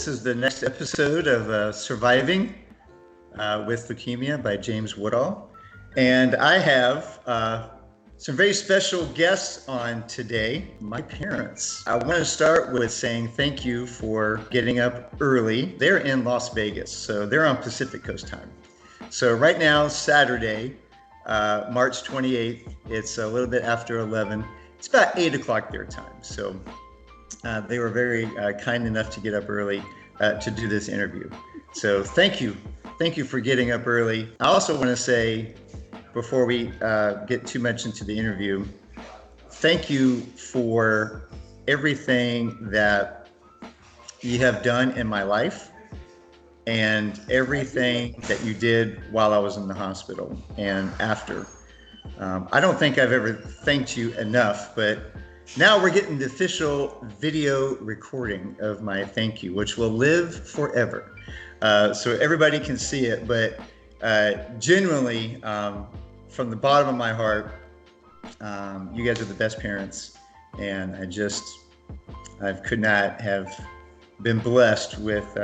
This is the next episode of Surviving with Leukemia by James Woodall. And I have some very special guests on today, my parents. I want to start with saying thank you for getting up early. They're in Las Vegas, so they're on Pacific Coast time. So right now, Saturday, March 28th, it's a little bit after 11. It's about 8 o'clock their time. So they were very kind enough to get up early to do this interview. So thank you. Thank you for getting up early. I also want to say, before we get too much into the interview, thank you for everything that you have done in my life and everything that you did while I was in the hospital and after. I don't think I've ever thanked you enough, but now we're getting the official video recording of my thank you, which will live forever. So everybody can see it, but genuinely, from the bottom of my heart, you guys are the best parents, and I could not have been blessed with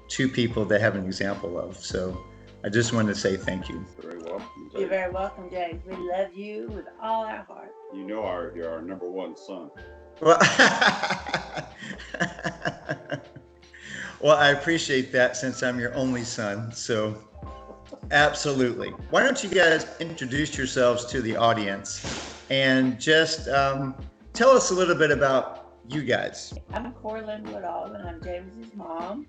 two people to have an example of. So I just wanted to say thank you. Very welcome. You're very welcome, James. We love you with all our heart. You know you're our number one son. Well, well, I appreciate that since I'm your only son. So absolutely. Why don't you guys introduce yourselves to the audience and just tell us a little bit about you guys. I'm Corlin Woodall, and I'm James's mom.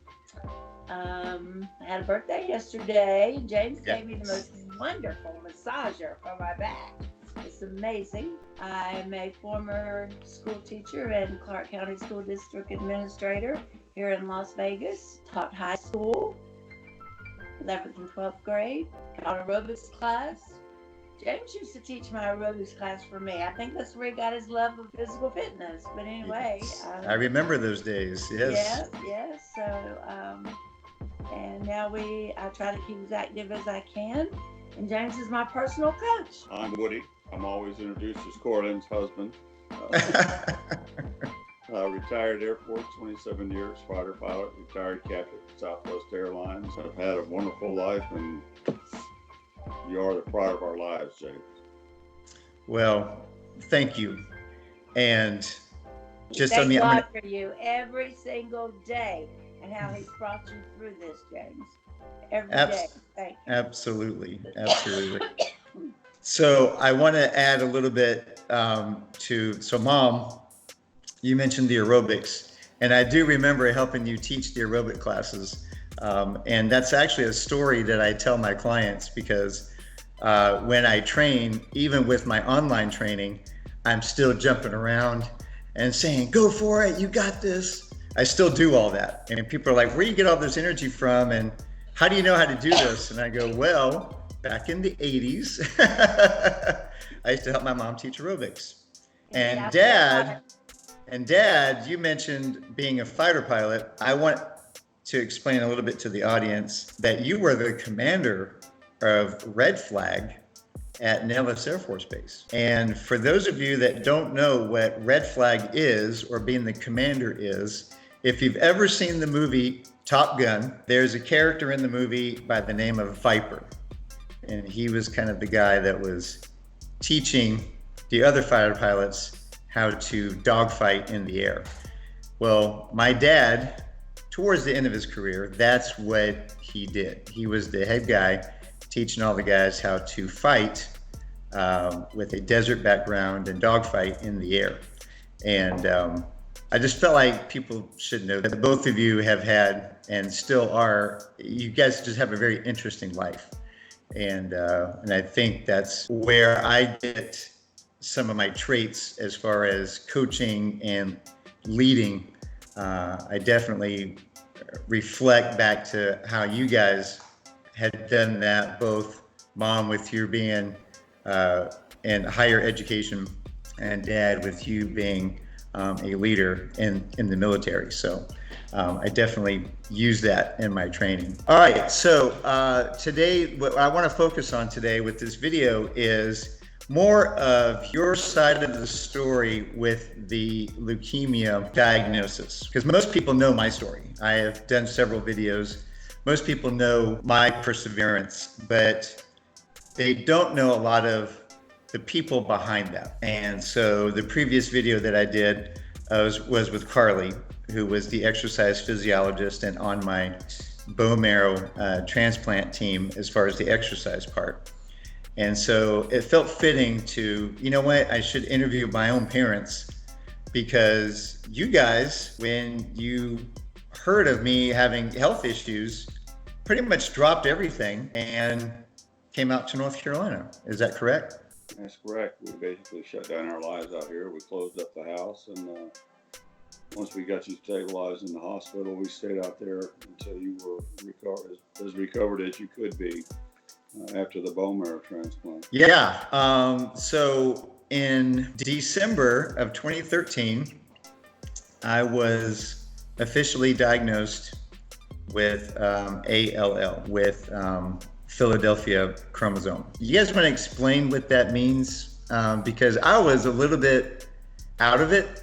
I had a birthday yesterday. James gave me the most wonderful massager for my back. It's amazing. I'm a former school teacher and Clark County School District Administrator here in Las Vegas. Taught high school, 11th and 12th grade, taught aerobics class. James used to teach my aerobics class for me. I think that's where he got his love of physical fitness. But anyway. I remember those days, yes. Yes. So, and now I try to keep as active as I can. And James is my personal coach. I'm Woody. I'm always introduced as Corlin's husband. Retired Air Force, 27 years, fighter pilot, retired captain of Southwest Airlines. I've had a wonderful life, and you are the pride of our lives, James. Well, thank you. And just thank God for you every single day and how he's brought you through this, James. Every day. Thank you. Absolutely. So I want to add a little bit so Mom, you mentioned the aerobics, and I do remember helping you teach the aerobic classes. And that's actually a story that I tell my clients because when I train, even with my online training, I'm still jumping around and saying, go for it, you got this. I still do all that. And people are like, where do you get all this energy from? And how do you know how to do this? And I go, well, back in the 80s, I used to help my mom teach aerobics. And Dad, you mentioned being a fighter pilot. I want to explain a little bit to the audience that you were the commander of Red Flag at Nellis Air Force Base. And for those of you that don't know what Red Flag is, or being the commander is, if you've ever seen the movie Top Gun, there's a character in the movie by the name of Viper. And he was kind of the guy that was teaching the other fighter pilots how to dogfight in the air. Well, my dad, towards the end of his career, that's what he did. He was the head guy teaching all the guys how to fight with a desert background and dogfight in the air. And I just felt like people should know that both of you have had and still are, you guys just have a very interesting life. And I think that's where I get some of my traits as far as coaching and leading. I definitely reflect back to how you guys had done that, both Mom with you being in higher education and Dad with you being a leader in the military. So I definitely use that in my training. All right, so today, what I want to focus on today with this video is more of your side of the story with the leukemia diagnosis, because most people know my story. I have done several videos. Most people know my perseverance, but they don't know a lot of the people behind that. And so the previous video that I did was with Carly, who was the exercise physiologist and on my bone marrow transplant team as far as the exercise part. And so it felt fitting to, you know what, I should interview my own parents, because you guys, when you heard of me having health issues, pretty much dropped everything and came out to North Carolina. Is that correct? That's correct. We basically shut down our lives out here. We closed up the house, and once we got you stabilized in the hospital, we stayed out there until you were as recovered as you could be after the bone marrow transplant. Yeah. So in December of 2013, I was officially diagnosed with ALL, with Philadelphia chromosome. You guys want to explain what that means? Because I was a little bit out of it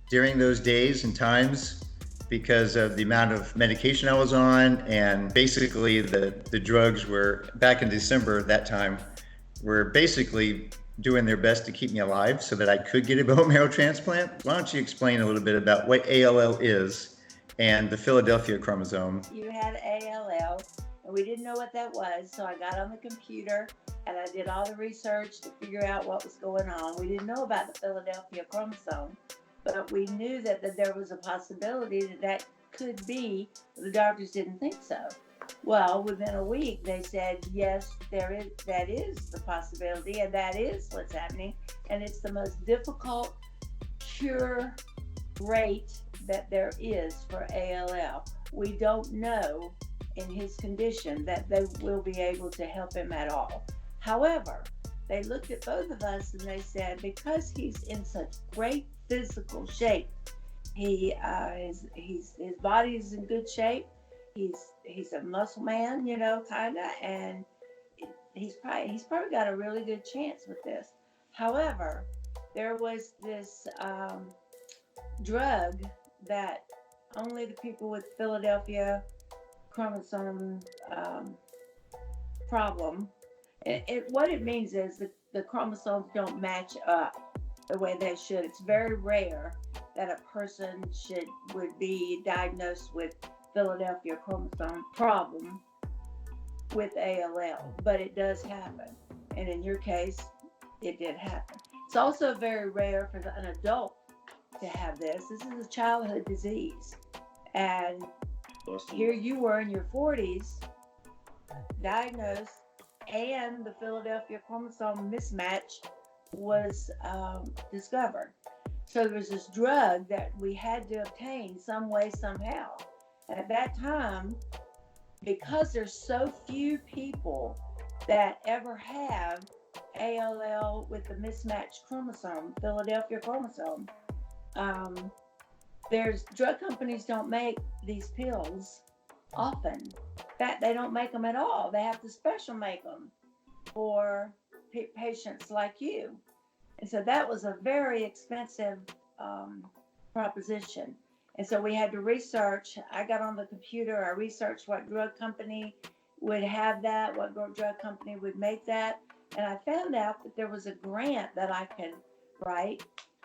during those days and times because of the amount of medication I was on, and basically the drugs were, back in December that time, were basically doing their best to keep me alive so that I could get a bone marrow transplant. Why don't you explain a little bit about what ALL is and the Philadelphia chromosome? You had ALL, and we didn't know what that was, so I got on the computer and I did all the research to figure out what was going on. We didn't know about the Philadelphia chromosome, but we knew that there was a possibility that could be. The doctors didn't think so. Well, within a week, they said, yes, that is the possibility, and that is what's happening. And it's the most difficult cure rate that there is for ALL. We don't know in his condition that they will be able to help him at all. However, they looked at both of us and they said, because he's in such great physical shape, his body is in good shape. He's a muscle man, kinda, and he's probably got a really good chance with this. However, there was this drug that only the people with Philadelphia chromosome problem. What it means is that the chromosomes don't match up the way they should. It's very rare that a person would be diagnosed with Philadelphia chromosome problem with ALL, but it does happen. And in your case, it did happen. It's also very rare for an adult to have this. This is a childhood disease. And here you were in your 40s, diagnosed, and the Philadelphia chromosome mismatch was discovered. So there was this drug that we had to obtain some way, somehow. At that time, because there's so few people that ever have ALL with the mismatched chromosome, Philadelphia chromosome, there's drug companies don't make these pills often. In fact, they don't make them at all. They have to special make them for patients like you. And so that was a very expensive proposition. And so we had to research. I got on the computer. I researched what drug company would have that, what drug company would make that. And I found out that there was a grant that I could write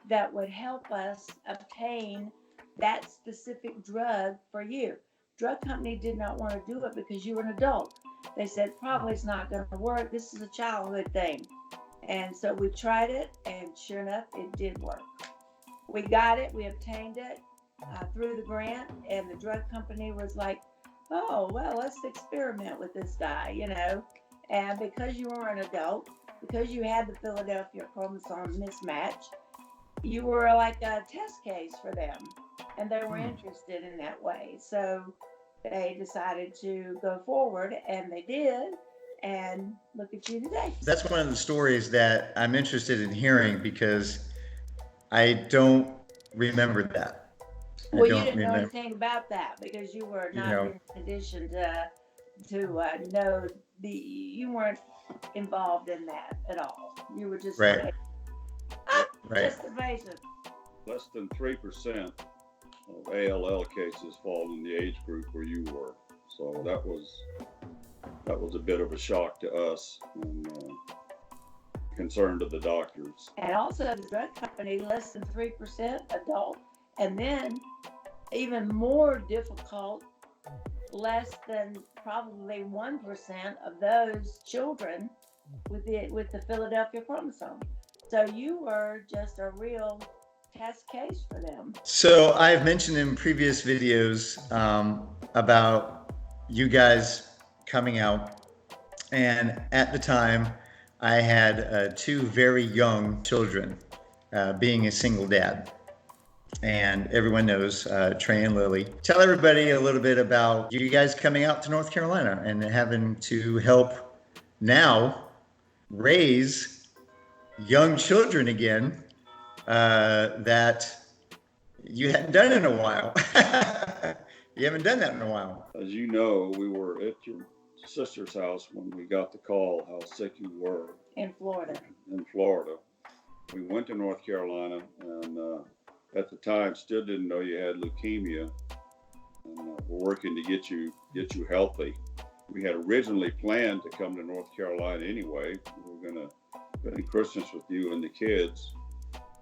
that would help us obtain that specific drug for you. Drug company did not want to do it because you were an adult. They said, probably it's not going to work. This is a childhood thing. And so we tried it, and sure enough, it did work. We got it. We obtained it through the grant, and the drug company was like, oh, well, let's experiment with this guy, And because you were an adult, because you had the Philadelphia chromosome mismatch, you were like a test case for them, and they were interested in that way. So they decided to go forward, and they did. And look at you today. That's one of the stories that I'm interested in hearing, because I don't remember that. Well, you didn't know anything about that because you were not in a condition to know you weren't involved in that at all. You were just Right. Right. just amazing. Less than 3% of ALL cases fall in the age group where you were. So that was a bit of a shock to us and concern to the doctors. And also the drug company, less than 3% adult, and then even more difficult, less than probably 1% of those children with the Philadelphia chromosome. So you were just a real test case for them. So I've mentioned in previous videos about you guys coming out, and at the time I had 2 very young children, being a single dad. And everyone knows Trey and Lily. Tell everybody a little bit about you guys coming out to North Carolina and having to help now raise young children again, that you hadn't done in a while. You haven't done that in a while. As you know, we were at your sister's house when we got the call how sick you were. In Florida. In Florida. We went to North Carolina and at the time still didn't know you had leukemia. And we're working to get you healthy. We had originally planned to come to North Carolina anyway. We were going to spend Christmas with you and the kids.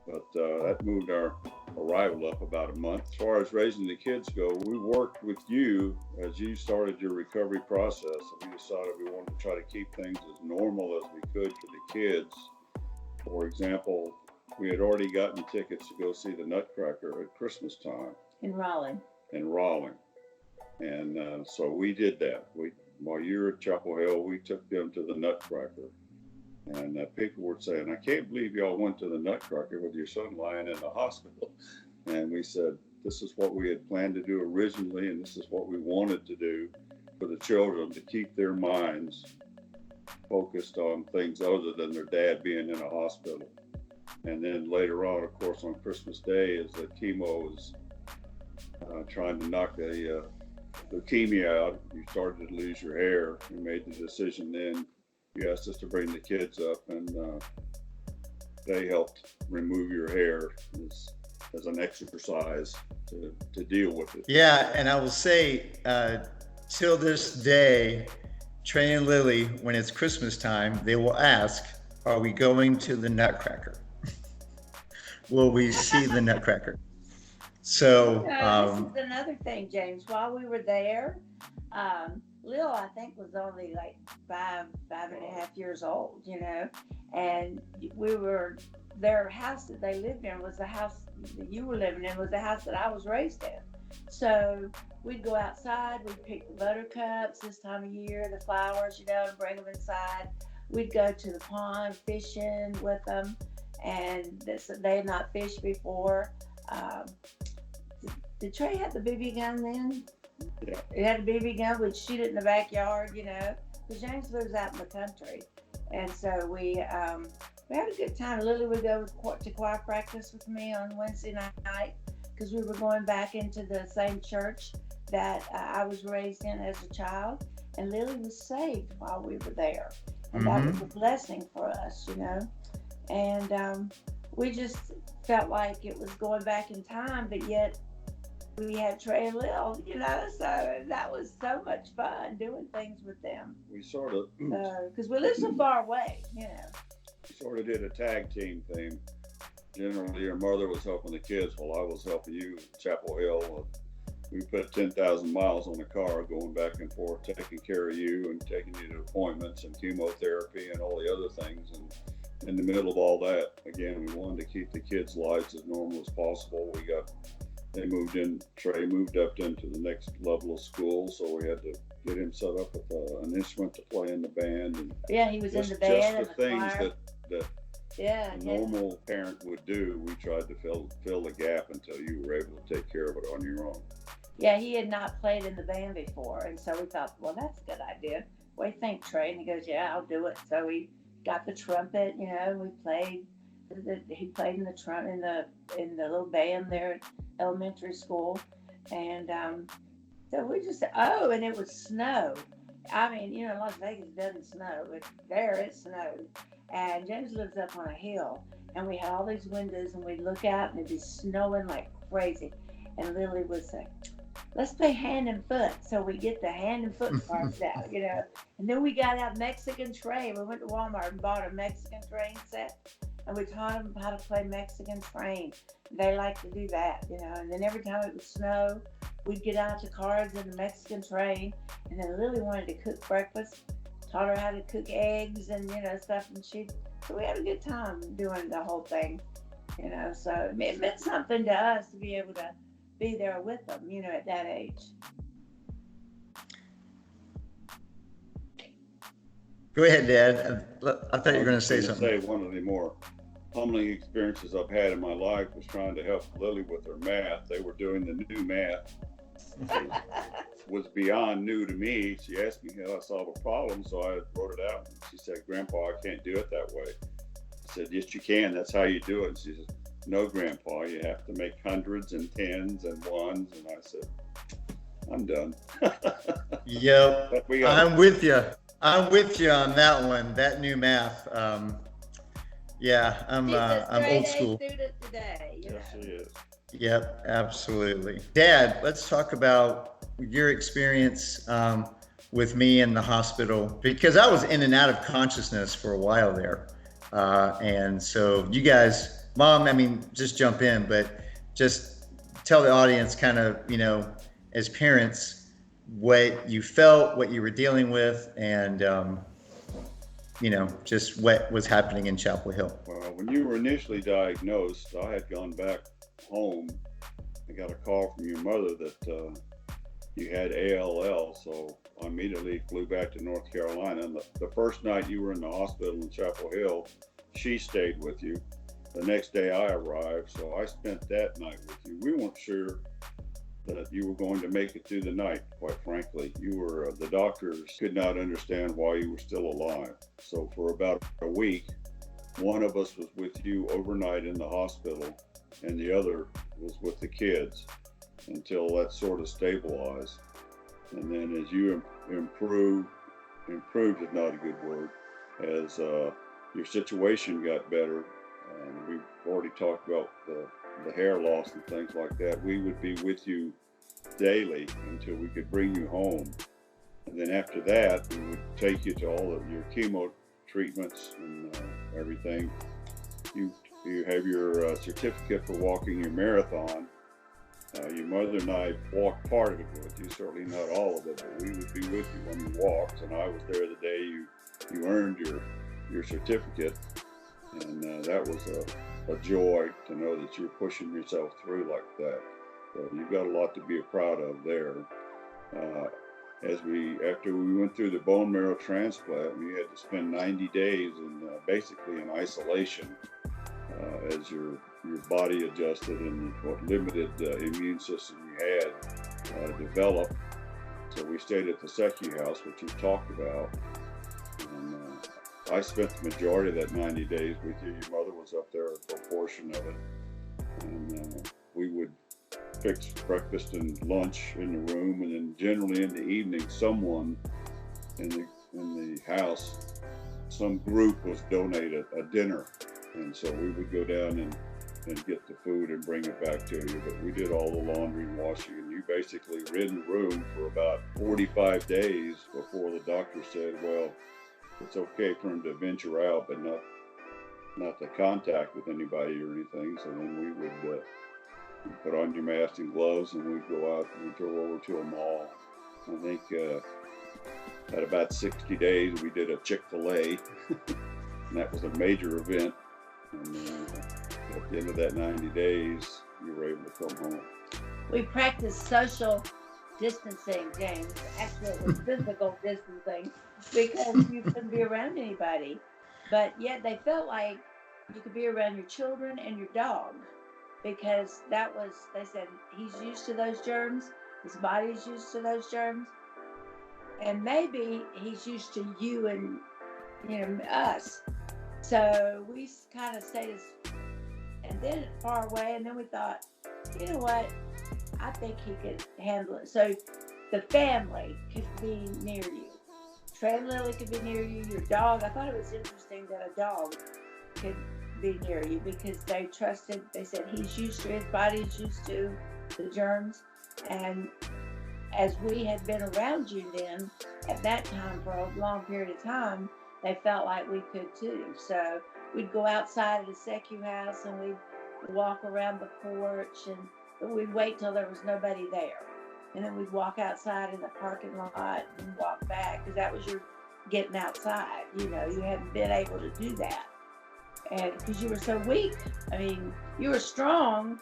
But that moved our arrival up about a month. As far as raising the kids go, we worked with you as you started your recovery process. And we decided we wanted to try to keep things as normal as we could for the kids. For example, we had already gotten tickets to go see the Nutcracker at Christmas time. In Raleigh. And so we did that. While you were at Chapel Hill, we took them to the Nutcracker. And people were saying, I can't believe y'all went to the Nutcracker with your son lying in the hospital. And we said, this is what we had planned to do originally, and this is what we wanted to do for the children, to keep their minds focused on things other than their dad being in a hospital. And then later on, of course, on Christmas Day, as the chemo was trying to knock the leukemia out, you started to lose your hair. We made the decision then. You asked us to bring the kids up, and they helped remove your hair as an exercise to deal with it. Yeah, and I will say, till this day, Trey and Lily, when it's Christmas time, they will ask, are we going to the Nutcracker? Will we see the Nutcracker? So this is another thing, James. While we were there, Lil, I think, was only like 5.5 years old, and their house that they lived in was the house that you were living in, was the house that I was raised in. So we'd go outside, we'd pick the buttercups this time of year, the flowers, and bring them inside. We'd go to the pond fishing with them, and they had not fished before. Did Trey have the BB gun then? Yeah. He had a BB gun, we'd shoot it in the backyard, because James lives out in the country. And so we had a good time. Lily would go to choir practice with me on Wednesday night, because we were going back into the same church that I was raised in as a child. And Lily was saved while we were there. And that was a blessing for us, And we just felt like it was going back in time, but yet we had Trey and Lil, so that was so much fun doing things with them. We sort of, because we live so far away, We sort of did a tag team thing. Generally, your mother was helping the kids while I was helping you at Chapel Hill. We put 10,000 miles on the car going back and forth, taking care of you and taking you to appointments and chemotherapy and all the other things. And in the middle of all that, again, we wanted to keep the kids' lives as normal as possible. Trey moved up into the next level of school, so we had to get him set up with an instrument to play in the band. And he was in the band. Just the things that a Yeah. normal parent would do, we tried to fill the gap until you were able to take care of it on your own. Yeah, he had not played in the band before, and so we thought, well, that's a good idea. What do you think, Trey? And he goes, yeah, I'll do it. So we got the trumpet, we played. He played in the trumpet in the little band there at elementary school, and so we just and it would snow, I mean, Las Vegas doesn't snow, but there it snowed. And James lives up on a hill, and we had all these windows, and we'd look out, and it'd be snowing like crazy. And Lily would say, let's play hand and foot. So we get the hand and foot cards out. And then we got out Mexican train. We went to Walmart and bought a Mexican train set, and we taught them how to play Mexican train. They like to do that. And then every time it would snow, we'd get out the cards in the Mexican train. And then Lily wanted to cook breakfast, taught her how to cook eggs and stuff. And so we had a good time doing the whole thing. So it meant something to us to be able to be there with them, at that age. Go ahead, Dad. I thought you were going to say something. One of the more humbling experiences I've had in my life was trying to help Lily with her math. They were doing the new math. It was beyond new to me. She asked me how I solve a problem, so I wrote it out. She said, Grandpa, I can't do it that way. I said, yes, you can. That's how you do it. And she said, no, Grandpa, you have to make hundreds and tens and ones. And I said, I'm done. Yep. I'm with you. I'm with you on that one. That new math. Yeah, I'm old school. Student today, Yes, she is. Yep, absolutely. Dad, let's talk about your experience with me in the hospital, because I was in and out of consciousness for a while there. And so you guys, Mom, I mean, just jump in, but just tell the audience kind of, as parents, what you felt, what you were dealing with, and, just what was happening in Chapel Hill. Well, when you were initially diagnosed, I had gone back home. I got a call from your mother that you had ALL, so I immediately flew back to North Carolina. And the first night you were in the hospital in Chapel Hill, she stayed with you. The next day I arrived, so I spent that night with you. We weren't sure that you were going to make it through the night, quite frankly. The doctors could not understand why you were still alive. So for about a week, one of us was with you overnight in the hospital, and the other was with the kids until that sort of stabilized. And then as you improved is not a good word, as your situation got better, and we've already talked about the hair loss and things like that, we would be with you daily until we could bring you home. And then after that, we would take you to all of your chemo treatments and everything. You have your certificate for walking your marathon. Your mother and I walked part of it with you, certainly not all of it, but we would be with you when you walked. And I was there the day you earned your certificate. And that was a joy to know that you're pushing yourself through like that. So you've got a lot to be proud of there. After we went through the bone marrow transplant, we had to spend 90 days basically in isolation as your body adjusted and what limited immune system you had developed. So we stayed at the Secchi house, which you talked about. And I spent the majority of that 90 days with you. Your mother was up there for a portion of it. And we would fix breakfast and lunch in the room, and then generally in the evening, someone in the house, some group was donated a dinner. And so we would go down and get the food and bring it back to you. But we did all the laundry and washing, and you basically were in the room for about 45 days before the doctor said, well, it's okay for him to venture out, but not to contact with anybody or anything. So then we would put on your mask and gloves, and we'd go out and we'd go over to a mall. I think at about 60 days, we did a Chick-fil-A, and that was a major event. And at the end of that 90 days, you were able to come home. We practiced social distancing, James. Actually, it was physical distancing because you couldn't be around anybody. But yet they felt like you could be around your children and your dog, because they said, he's used to those germs, his body's used to those germs, and maybe he's used to you and us. So we kind of stayed and then far away, and then we thought, you know what, I think he could handle it. So the family could be near you. Trey and Lily could be near you, your dog. I thought it was interesting that a dog could be near you because they trusted, they said he's used to, his body's used to the germs. And as we had been around you then, at that time for a long period of time, they felt like we could too. So we'd go outside of the Secu house and we'd walk around the porch, and we'd wait till there was nobody there. And then we'd walk outside in the parking lot and walk back, because that was your getting outside. You know, you hadn't been able to do that. And because you were so weak, I mean, you were strong,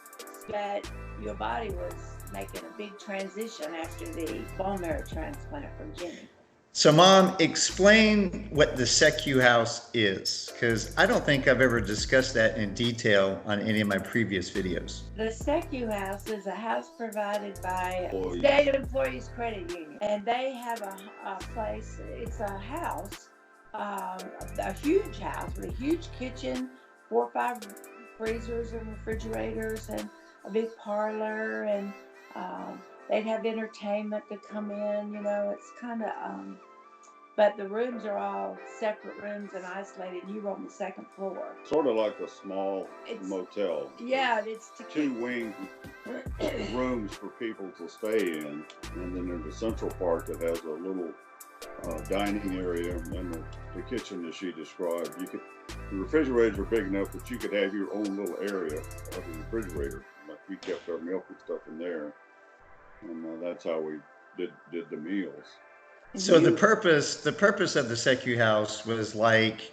but your body was making a big transition after the bone marrow transplant from Jimmy. So, Mom, explain what the Secu house is, because I don't think I've ever discussed that in detail on any of my previous videos. The Secu house is a house provided by State Employees Credit Union, and they have a place. It's a house, a huge house with a huge kitchen, 4 or 5 freezers and refrigerators, and a big parlor, and they'd have entertainment to come in. You know, it's kind of, but the rooms are all separate rooms and isolated. You were on the second floor. Sort of like a small motel. Yeah, it's to 2 wing rooms for people to stay in, and then there's a central part that has a little dining area and the kitchen that she described. The refrigerators are big enough that you could have your own little area of the refrigerator. Like we kept our milk and stuff in there, and that's how we did the meals. So the purpose of the Secu house was like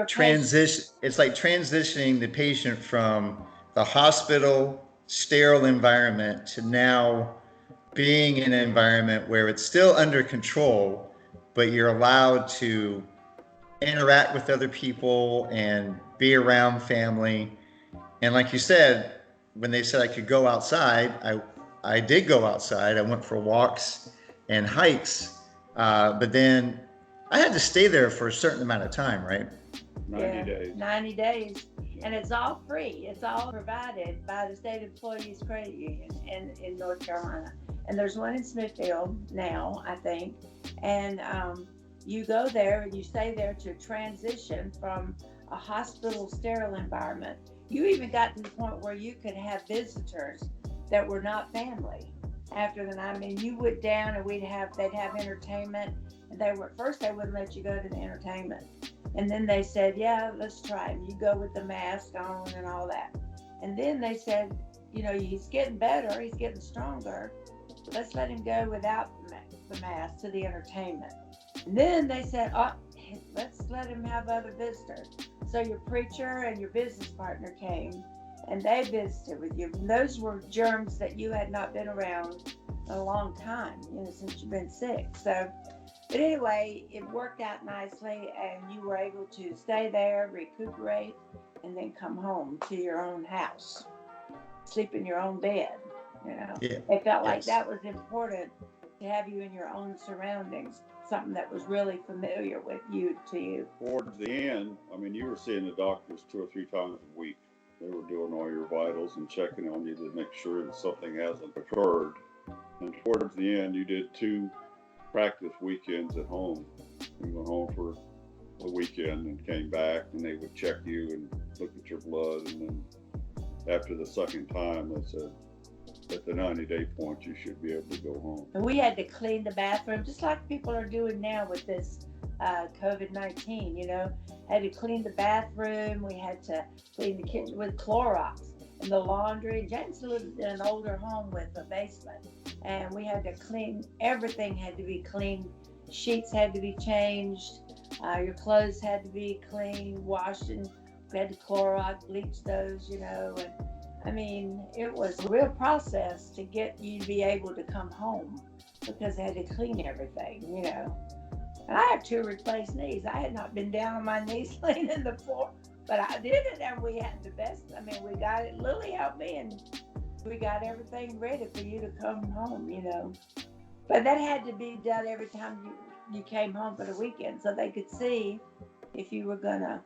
transition. It's like transitioning the patient from the hospital sterile environment to now being in an environment where it's still under control, but you're allowed to interact with other people and be around family. And like you said, when they said I could go outside, I did go outside. I went for walks and hikes, but then I had to stay there for a certain amount of time, right? 90 days. 90 days. And it's all free. It's all provided by the State Employees Credit Union in North Carolina. And there's one in Smithfield now, I think. And you go there and you stay there to transition from a hospital sterile environment. You even got to the point where you could have visitors that were not family after the night. I mean, you went down and they'd have entertainment, and first they wouldn't let you go to the entertainment. And then they said, yeah, let's try it. You go with the mask on and all that. And then they said, you know, he's getting better, he's getting stronger. Let's let him go without the mask to the entertainment. And then they said, oh, let's let him have other visitors. So your preacher and your business partner came, and they visited with you. And those were germs that you had not been around in a long time, you know, since you've been sick. So, but anyway, it worked out nicely, and you were able to stay there, recuperate, and then come home to your own house, sleep in your own bed. You know, It felt like that was important to have you in your own surroundings, something that was really familiar with you. Towards the end, I mean, you were seeing the doctors 2 or 3 times a week. They were doing all your vitals and checking on you to make sure that something hasn't occurred. And towards the end, you did 2 practice weekends at home. You went home for a weekend and came back, and they would check you and look at your blood. And then after the second time, they said, at the 90-day point, you should be able to go home. And we had to clean the bathroom, just like people are doing now with this COVID-19, you know. Had to clean the bathroom. We had to clean the kitchen with Clorox, and the laundry. James lived in an older home with a basement, and we had to clean. Everything had to be cleaned. Sheets had to be changed. Your clothes had to be cleaned, washed, and we had to Clorox, bleach those, you know. And I mean, it was a real process to get you to be able to come home, because they had to clean everything, you know. And I had 2 replaced knees. I had not been down on my knees cleaning the floor, but I did it, and we had the best. I mean, we got it. Lily helped me, and we got everything ready for you to come home, you know. But that had to be done every time you came home for the weekend, so they could see if you were gonna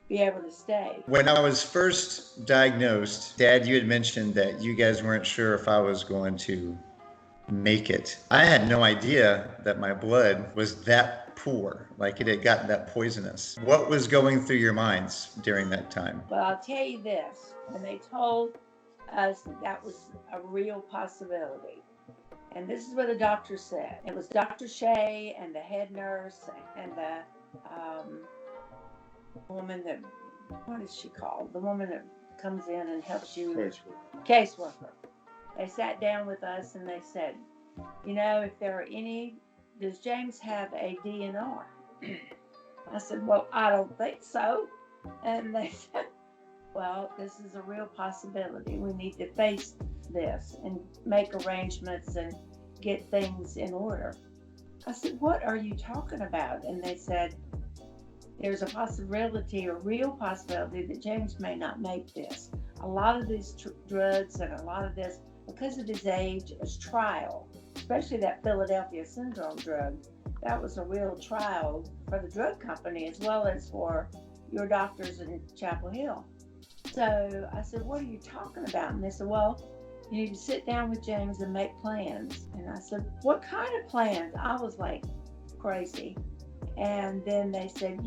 be able to stay. When I was first diagnosed, Dad, you had mentioned that you guys weren't sure if I was going to make it. I had no idea that my blood was that that poor, like it had gotten that poisonous. What was going through your minds during that time? But I'll tell you this, when they told us that was a real possibility, and this is what the doctor said. It was Dr. Shea and the head nurse and the woman that, what is she called? The woman that comes in and helps you. Caseworker. They sat down with us and they said, if there are any, does James have a DNR? I said, well, I don't think so. And they said, well, this is a real possibility. We need to face this and make arrangements and get things in order. I said, what are you talking about? And they said, there's a possibility, a real possibility that James may not make this. A lot of these drugs and a lot of this, because of his age, is trial, especially that Philadelphia syndrome drug. That was a real trial for the drug company as well as for your doctors in Chapel Hill. So I said, what are you talking about? And they said, well, you need to sit down with James and make plans. And I said, what kind of plans? I was like crazy. And then they said,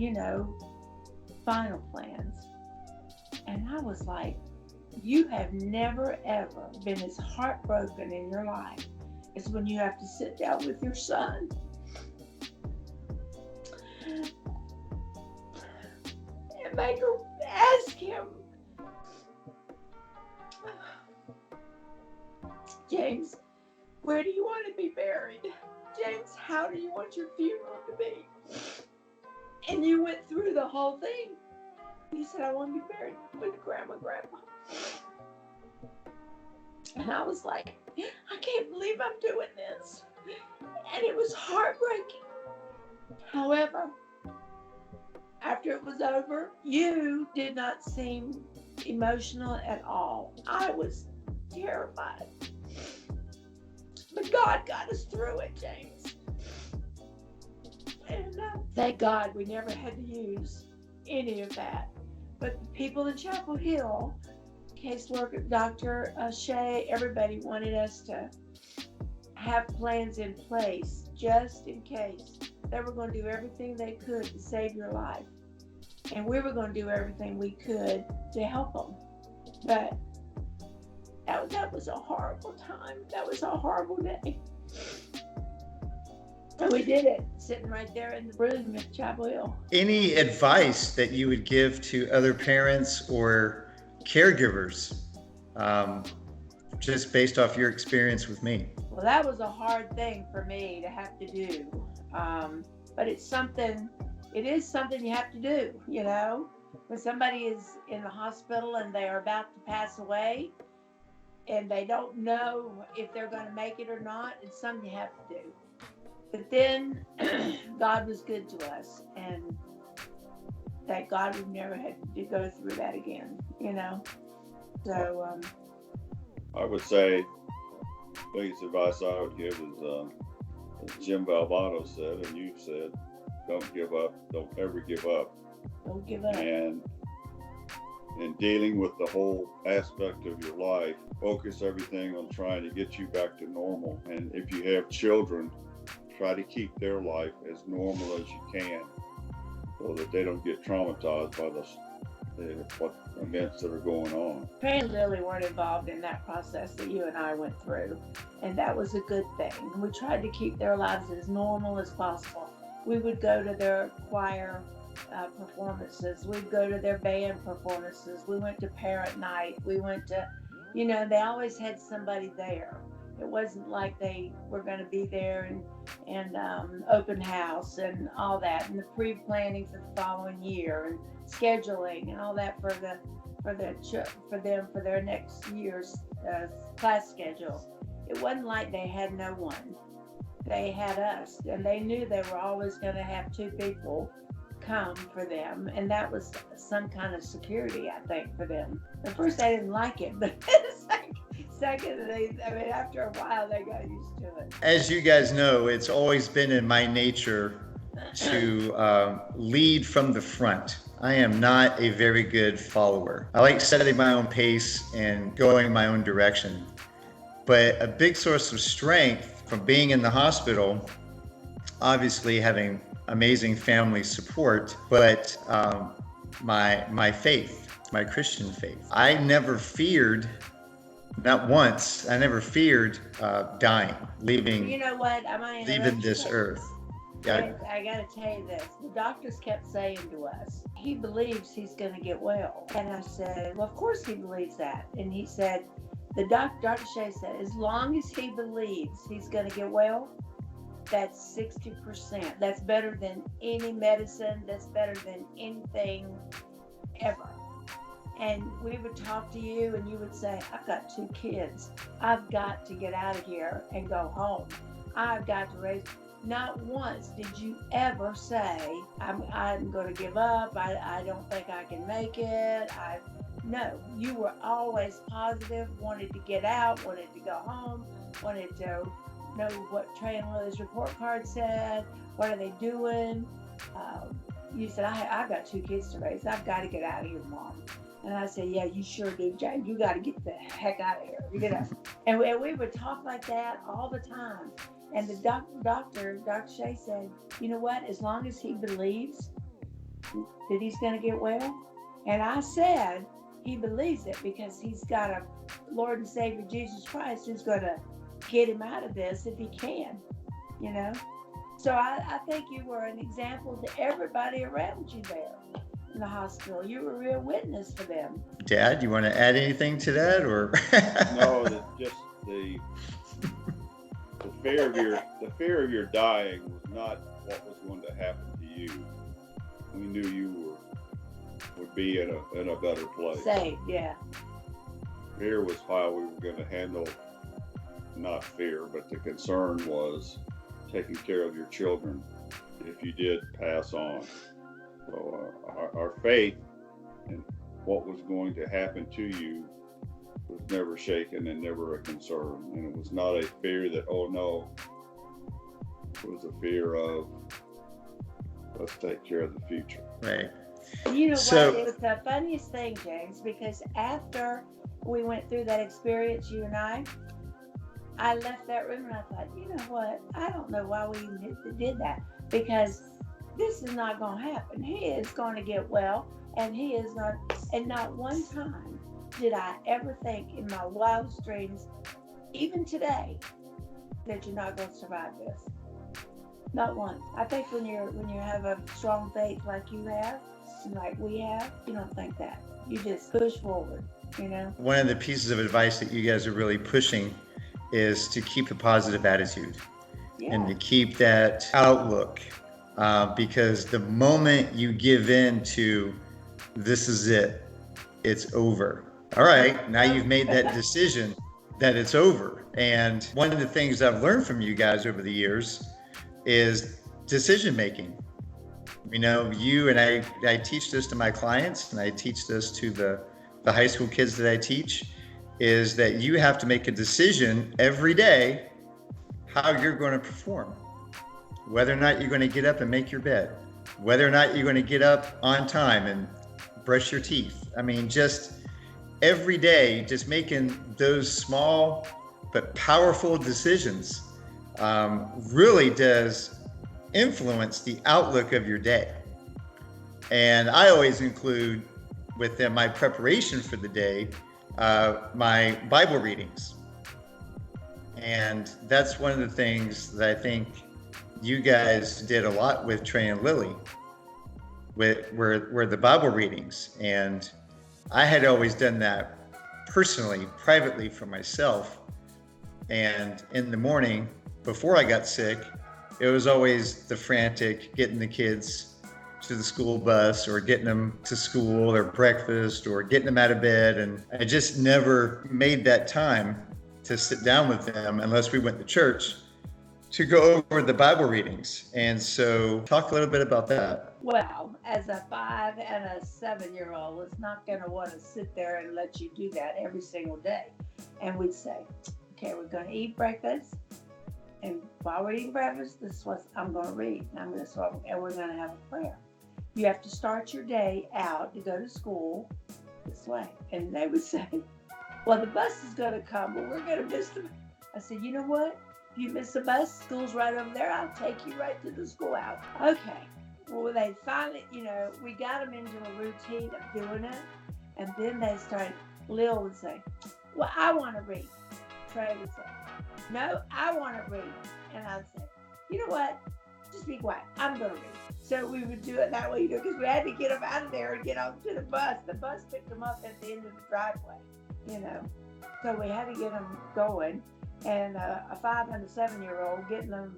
final plans. And I was like, you have never, ever been as heartbroken in your life as when you have to sit down with your son and make her ask him, James, where do you want to be buried? James, how do you want your funeral to be? And you went through the whole thing. You said, I want to be buried with grandma and grandpa. And I was like, I can't believe I'm doing this. And it was heartbreaking. However, after it was over, you did not seem emotional at all. I was terrified. But God got us through it, James. And thank God we never had to use any of that. But the people in Chapel Hill, caseworker, Dr. Shea, everybody wanted us to have plans in place just in case. They were going to do everything they could to save your life. And we were going to do everything we could to help them. But that was a horrible time. That was a horrible day. And we did it, sitting right there in the room at Chapel Hill. Any advice that you would give to other parents or caregivers, just based off your experience with me? Well, that was a hard thing for me to have to do. But it is something you have to do, When somebody is in the hospital and they are about to pass away and they don't know if they're going to make it or not, it's something you have to do. But then God was good to us, and thank God we've never had to go through that again, So I would say the biggest advice I would give is, as Jim Valvano said, and you said, don't give up, don't ever give up. Don't give up. And in dealing with the whole aspect of your life, focus everything on trying to get you back to normal. And if you have children, try to keep their life as normal as you can so that they don't get traumatized by what events that are going on. Trey and Lily weren't involved in that process that you and I went through, and that was a good thing. We tried to keep their lives as normal as possible. We would go to their choir performances. We'd go to their band performances. We went to parent night. We went to, they always had somebody there. It wasn't like they were going to be there and open house and all that, and the pre-planning for the following year and scheduling and all that for their next year's class schedule. It wasn't like they had no one. They had us, and they knew they were always going to have two people come for them, and that was some kind of security, I think, for them. At first, they didn't like it, but second, after a while, they got used to it. As you guys know, it's always been in my nature to lead from the front. I am not a very good follower. I like setting my own pace and going my own direction. But a big source of strength from being in the hospital, obviously having amazing family support, but my faith, my Christian faith. I never feared, not once, I never feared dying, You know what? I might leaving interrupt this you. earth. Yeah, I gotta tell you this. The doctors kept saying to us, he believes he's gonna get well. And I said, well, of course he believes that. And he said, Dr. Shea said, as long as he believes he's gonna get well, that's 60%. That's better than any medicine. That's better than anything ever. And we would talk to you and you would say, I've got 2 kids. I've got to get out of here and go home. I've got to raise. Not once did you ever say, I'm going to give up. I don't think I can make it. No, you were always positive, wanted to get out, wanted to go home, wanted to know what Trey and Lily's report card said. What are they doing? You said, I've got 2 kids to raise. I've got to get out of here, Mom. And I said, yeah, you sure do, Jane. You got to get the heck out of here. You know? And we would talk like that all the time. And the Dr. Shea said, you know what? As long as he believes that he's going to get well. And I said, he believes it because he's got a Lord and Savior Jesus Christ who's going to get him out of this if he can, you know? So I think you were an example to everybody around you there in the hospital. You were a real witness for them. Dad, you want to add anything to that, or? No, just the fear of your dying was not what was going to happen to you. We knew you would be in a better place. Saved, yeah. Fear was how we were going to handle, not fear, but the concern was taking care of your children if you did pass on. So our faith in what was going to happen to you was never shaken and never a concern. And it was not a fear that, oh no, it was a fear of, let's take care of the future. Right. You know So, what? It was the funniest thing, James, because after we went through that experience, you and I left that room and I thought, you know what? I don't know why we even did that, because this is not going to happen. He is going to get well, and he is not. And not one time did I ever think in my wildest dreams, even today, that you're not going to survive this. Not once. I think when you have a strong faith like you have, and like we have, you don't think that. You just push forward, you know? one of the pieces of advice that you guys are really pushing is to keep a positive attitude and to keep that outlook. Because the moment you give in to this is it, it's over. All right, now you've made that decision that it's over. And one of the things I've learned from you guys over the years is decision making. You know, you and I teach this to my clients, and I teach this to the high school kids that I teach, is that you have to make a decision every day how you're going to perform. Whether or not you're going to get up and make your bed, whether or not you're going to get up on time and brush your teeth. I mean, just every day, just making those small but powerful decisions really does influence the outlook of your day. And I always include within my preparation for the day, my Bible readings. And that's one of the things that I think you guys did a lot with Trey and Lily, were the Bible readings. And I had always done that personally, privately for myself. And in the morning, before I got sick, it was always the frantic getting the kids to the school bus or getting them to school or breakfast or getting them out of bed. And I just never made that time to sit down with them unless we went to church to go over the Bible readings. And so talk a little bit about that. Well, as a 5 and a 7-year-old was not going to want to sit there and let you do that every single day. And we'd say, okay, we're going to eat breakfast. And while we're eating breakfast, this is what I'm going to read. And we're going to have a prayer. You have to start your day out to go to school this way. And they would say, well, the bus is going to come, but we're going to miss them. I said, you know what? If you miss the bus, school's right over there. I'll take you right to the schoolhouse. Okay. Well, they finally, we got them into a routine of doing it. And then they started, Lil would say, well, I want to read. Trey would say, no, I want to read. And I'd say, you know what? Just be quiet. I'm going to read. So we would do it that way, because we had to get them out of there and get on to the bus. The bus picked them up at the end of the driveway, So we had to get them going. And a 5 and a 7-year-old, getting them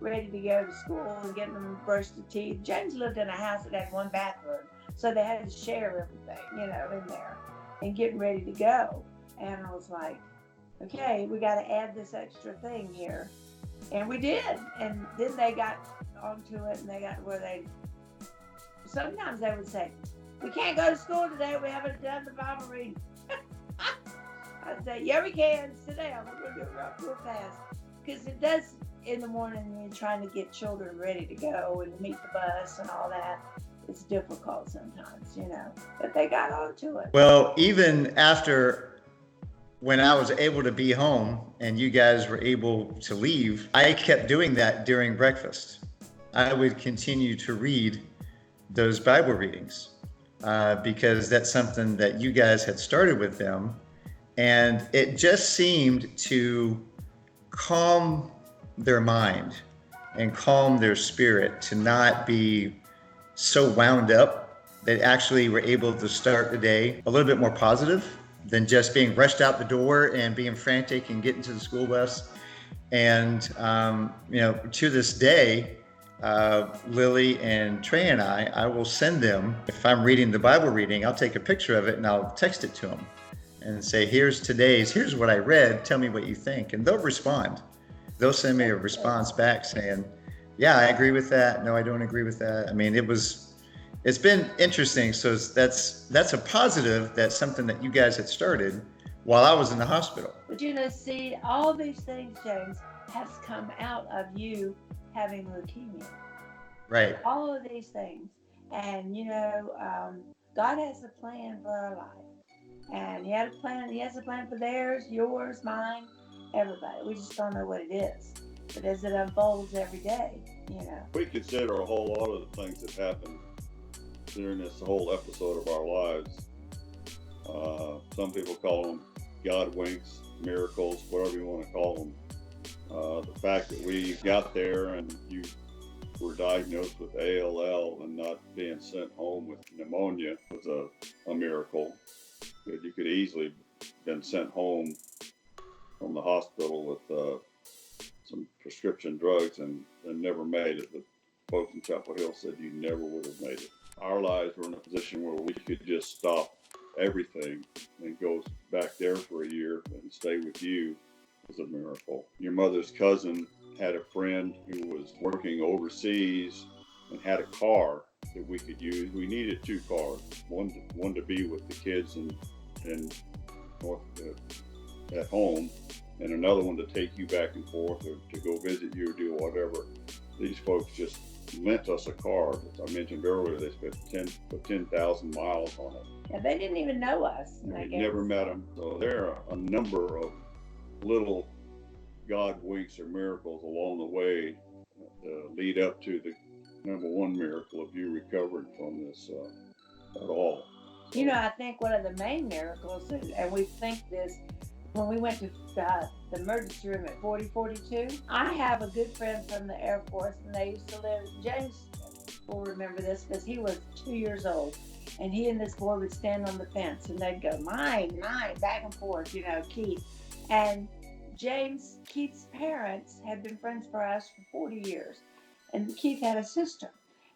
ready to go to school and getting them brushed their teeth. James lived in a house that had one bathroom, so they had to share everything, in there, and getting ready to go. And I was like, okay, we got to add this extra thing here. And we did. And then they got onto it, and they got to where sometimes they would say, we can't go to school today. We haven't done the Bible reading. I'd say, yeah, we can. Sit down. We're going to do it real fast. Because it does, in the morning, you're trying to get children ready to go and meet the bus and all that. It's difficult sometimes, But they got onto it. Well, even after, when I was able to be home and you guys were able to leave, I kept doing that during breakfast. I would continue to read those Bible readings because that's something that you guys had started with them. And it just seemed to calm their mind and calm their spirit, to not be so wound up. They actually were able to start the day a little bit more positive than just being rushed out the door and being frantic and getting to the school bus. And, to this day, Lily and Trey and I will send them, if I'm reading the Bible reading, I'll take a picture of it and I'll text it to them and say, here's what I read, tell me what you think. And they'll respond. They'll send me a response back saying, yeah, I agree with that. No, I don't agree with that. I mean, it's been interesting. So that's a positive. That's something that you guys had started while I was in the hospital. But see, all these things, James, has come out of you having leukemia. Right. All of these things. And, God has a plan for our life. And he has a plan for theirs, yours, mine, everybody. We just don't know what it is. But as it unfolds every day, We consider a whole lot of the things that happened during this whole episode of our lives. Some people call them God winks, miracles, whatever you want to call them. The fact that we got there and you were diagnosed with ALL and not being sent home with pneumonia was a miracle. You could easily been sent home from the hospital with some prescription drugs and never made it. The folks in Chapel Hill said you never would have made it. Our lives were in a position where we could just stop everything and go back there for a year and stay with you was a miracle. Your mother's cousin had a friend who was working overseas and had a car that we could use. We needed 2 cars, one to be with the kids in North at home, and another one to take you back and forth or to go visit you or do whatever. These folks just lent us a car. As I mentioned earlier, they spent 10,000 miles on it. And they didn't even know us. We never met them. So there are a number of little God winks or miracles along the way that lead up to the number one miracle of you recovering from this at all. I think one of the main miracles, and we think this, when we went to the emergency room at 4042, I have a good friend from the Air Force, and they used to live, James will remember this because he was 2 years old, and he and this boy would stand on the fence, and they'd go, mine, back and forth, Keith. And Keith's parents had been friends for us for 40 years, and Keith had a sister.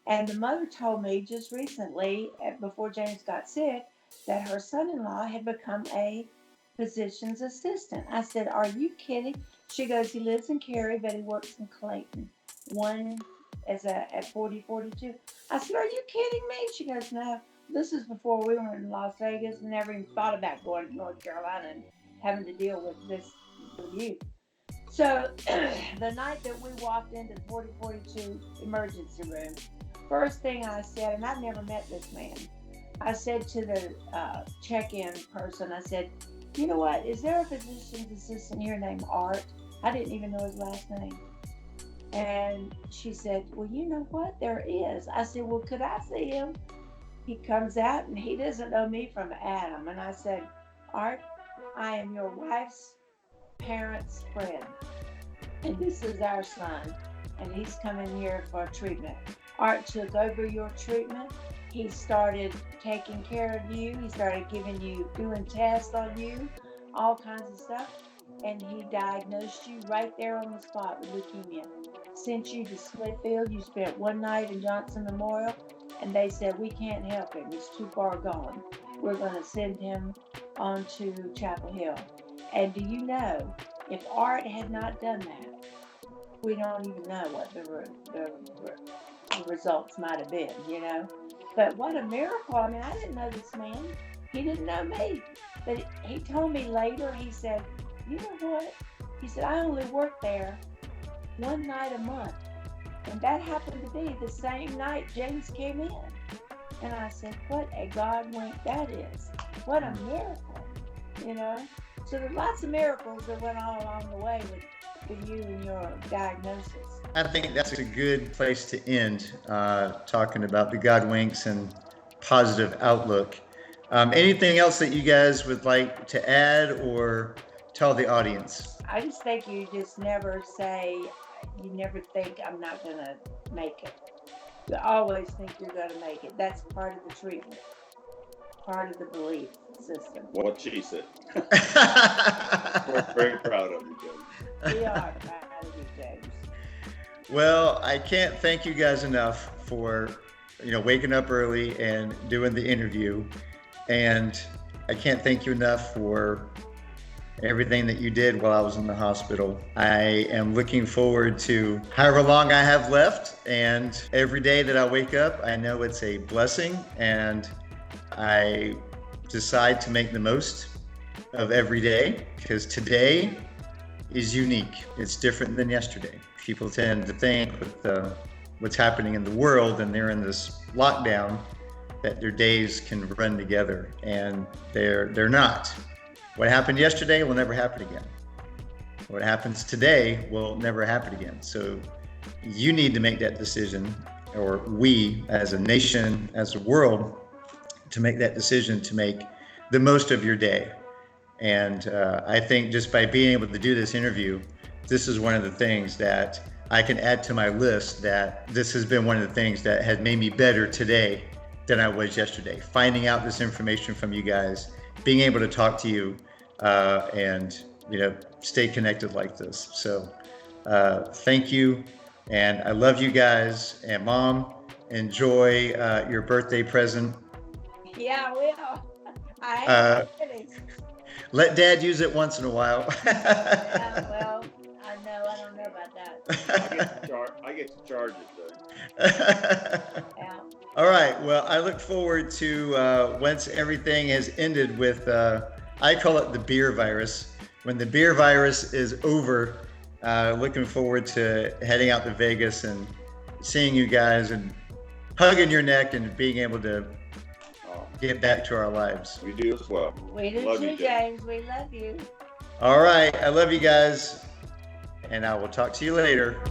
And the mother told me just recently, before James got sick, that her son-in-law had become a physician's assistant. I said, are you kidding? She goes, he lives in Cary, but he works in Clayton. One is at 4042. I said, are you kidding me? She goes, no, this is before we were in Las Vegas and never even thought about going to North Carolina and having to deal with this with you. So the night that we walked into the 4042 emergency room, first thing I said, and I've never met this man, I said to the check-in person, I said, you know what, is there a physician's assistant here named Art? I didn't even know his last name. And she said, well, you know what? There is. I said, well, could I see him? He comes out and he doesn't know me from Adam. And I said, Art, I am your wife's parents' friend. And this is our son. And he's coming here for treatment. Art took over your treatment. He started taking care of you. He started doing tests on you, all kinds of stuff. And he diagnosed you right there on the spot with leukemia. Sent you to Smithfield. You spent one night in Johnson Memorial. And they said, we can't help him. He's too far gone. We're going to send him on to Chapel Hill. And do you know, if Art had not done that, we don't even know what the results might have been, you know. But what a miracle. I mean, I didn't know this man. He didn't know me. But he told me later, he said, you know what? He said, I only work there one night a month. And that happened to be the same night James came in. And I said, what a God wink that is. What a miracle, you know. So there's lots of miracles that went on along the way with you and your diagnosis. I think that's a good place to end, talking about the God winks and positive outlook. Anything else that you guys would like to add or tell the audience? I just think you just never think I'm not going to make it. You always think you're going to make it. That's part of the treatment, part of the belief system. What she said. We're very proud of you, James. We are proud of you, James. Well, I can't thank you guys enough for, waking up early and doing the interview. And I can't thank you enough for everything that you did while I was in the hospital. I am looking forward to however long I have left, and every day that I wake up, I know it's a blessing, and I decide to make the most of every day, because today is unique. It's different than yesterday. People tend to think with what's happening in the world, and they're in this lockdown, that their days can run together, and they're not. What happened yesterday will never happen again. What happens today will never happen again. So you need to make that decision, or we as a nation, as a world, to make that decision to make the most of your day. And I think just by being able to do this interview, this is one of the things that I can add to my list, that this has been one of the things that has made me better today than I was yesterday. Finding out this information from you guys, being able to talk to you, and stay connected like this. So thank you, and I love you guys. And Mom, enjoy your birthday present. Yeah, I will. I ain't let Dad use it once in a while. Yeah, well, I don't know about that. I get to charge it though. Yeah. All right. Well, I look forward to once everything has ended with, I call it the beer virus. When the beer virus is over, looking forward to heading out to Vegas and seeing you guys and hugging your neck and being able to get back to our lives. We do as well. We do Love too, you, James. We love you. All right. I love you guys, and I will talk to you later.